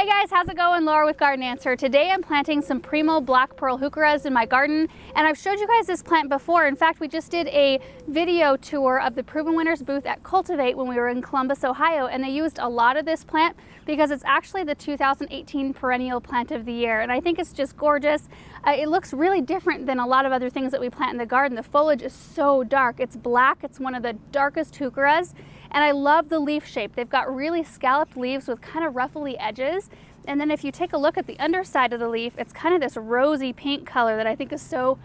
guys, how's it going? Laura with Garden Answer. Today I'm planting some Primo Black Pearl Heucheras in my garden, and I've showed you guys this plant before. In fact, we just did a video tour of the Proven Winners booth at Cultivate when we were in Columbus, Ohio, and they used a lot of this plant because it's actually the 2018 perennial plant of the year, and I think it's just gorgeous. It looks really different than a lot of other things that we plant in the garden. The foliage is so dark. It's black. It's one of the darkest Heucheras. And I love the leaf shape. They've got really scalloped leaves with kind of ruffly edges. And then if you take a look at the underside of the leaf, it's kind of this rosy pink color that I think is so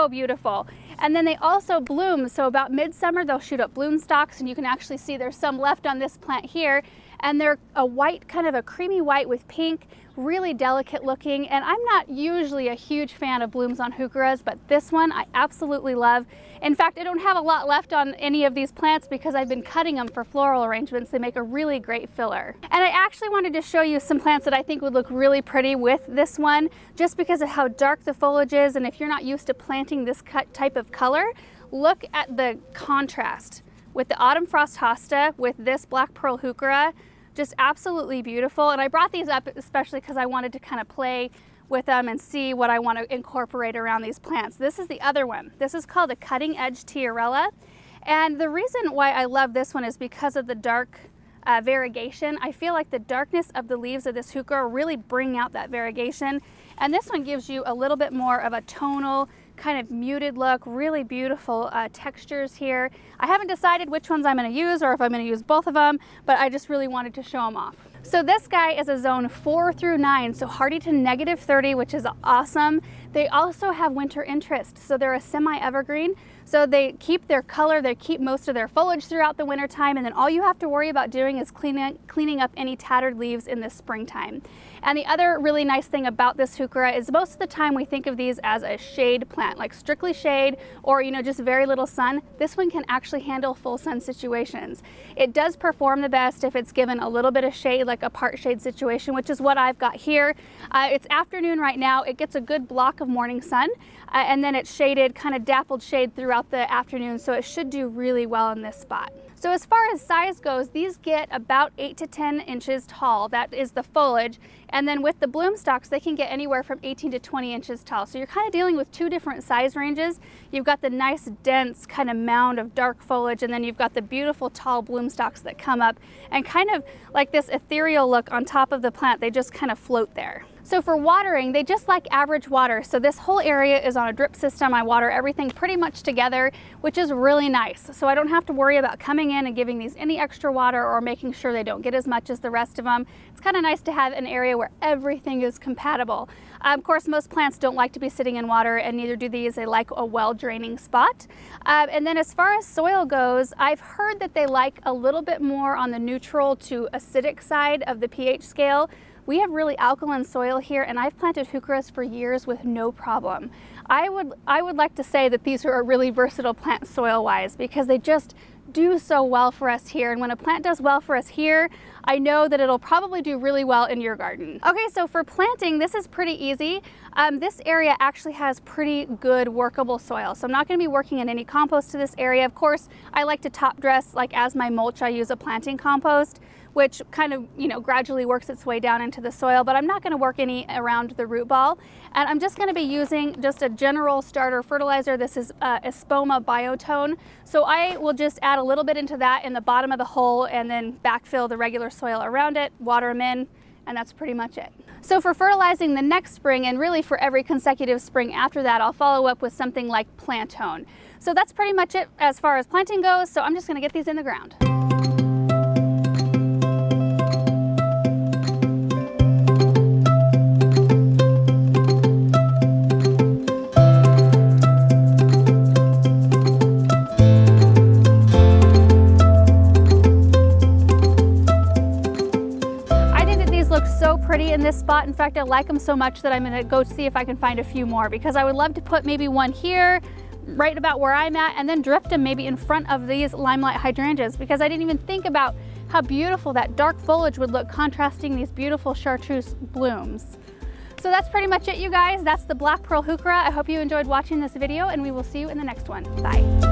beautiful. And then they also bloom. So about midsummer, they'll shoot up bloom stalks, and you can actually see there's some left on this plant here. And they're a white, kind of a creamy white with pink, really delicate looking. And I'm not usually a huge fan of blooms on Heucheras, but this one I absolutely love. In fact, I don't have a lot left on any of these plants because I've been cutting them for floral arrangements. They make a really great filler. And I actually wanted to show you some plants that I think would look really pretty with this one, just because of how dark the foliage is. And if you're not used to planting this type of color, look at the contrast with the Autumn Frost Hosta with this Black Pearl Heuchera. Just absolutely beautiful. And I brought these up especially because I wanted to kind of play with them and see what I want to incorporate around these plants. This is the other one. This is called a Cutting Edge Tiarella. And the reason why I love this one is because of the dark variegation. I feel like the darkness of the leaves of this Heuchera really bring out that variegation. And this one gives you a little bit more of a tonal, kind of muted look, really beautiful textures here. I haven't decided which ones I'm going to use or if I'm going to use both of them, but I just really wanted to show them off. So this guy is a zone 4 through 9, so hardy to -30, which is awesome. They also have winter interest, so they're a semi-evergreen. So they keep their color, they keep most of their foliage throughout the winter time, and then all you have to worry about doing is cleaning up any tattered leaves in the springtime. And the other really nice thing about this Heuchera is most of the time we think of these as a shade plant, like strictly shade or, you know, just very little sun. This one can actually handle full sun situations. It does perform the best if it's given a little bit of shade, like a part shade situation, which is what I've got here. It's afternoon right now. It gets a good block of morning sun, and then it's shaded, kind of dappled shade throughout the afternoon, so it should do really well in this spot. So as far as size goes, these get about 8 to 10 inches tall. That is the foliage. And then with the bloom stalks, they can get anywhere from 18 to 20 inches tall. So you're kind of dealing with two different size ranges. You've got the nice, dense kind of mound of dark foliage, and then you've got the beautiful tall bloom stalks that come up and kind of like this ethereal look on top of the plant. They just kind of float there. So for watering, they just like average water. So this whole area is on a drip system. I water everything pretty much together, which is really nice. So I don't have to worry about coming in and giving these any extra water or making sure they don't get as much as the rest of them. It's kind of nice to have an area where everything is compatible. Of course, most plants don't like to be sitting in water, and neither do these. They like a well-draining spot. And then as far as soil goes, I've heard that they like a little bit more on the neutral to acidic side of the pH scale. We have really alkaline soil here, and I've planted Heucheras for years with no problem. I would like to say that these are a really versatile plant soil-wise because they just do so well for us here. And when a plant does well for us here, I know that it'll probably do really well in your garden. Okay, so for planting, this is pretty easy. This area actually has pretty good workable soil. So I'm not gonna be working in any compost to this area. Of course, I like to top dress, like as my mulch, I use a planting compost, which kind of, you know, gradually works its way down into the soil, but I'm not gonna work any around the root ball. And I'm just gonna be using just a general starter fertilizer. This is Espoma Biotone. So I will just add a little bit into that in the bottom of the hole and then backfill the regular soil around it, water them in, and that's pretty much it. So for fertilizing the next spring, and really for every consecutive spring after that, I'll follow up with something like Plantone. So that's pretty much it as far as planting goes. So I'm just gonna get these in the ground. In this spot. In fact, I like them so much that I'm gonna go see if I can find a few more, because I would love to put maybe one here right about where I'm at and then drift them maybe in front of these limelight hydrangeas, because I didn't even think about how beautiful that dark foliage would look contrasting these beautiful chartreuse blooms. So that's pretty much it, you guys. That's the Black Pearl Heuchera. I hope you enjoyed watching this video, and we will see you in the next one. Bye.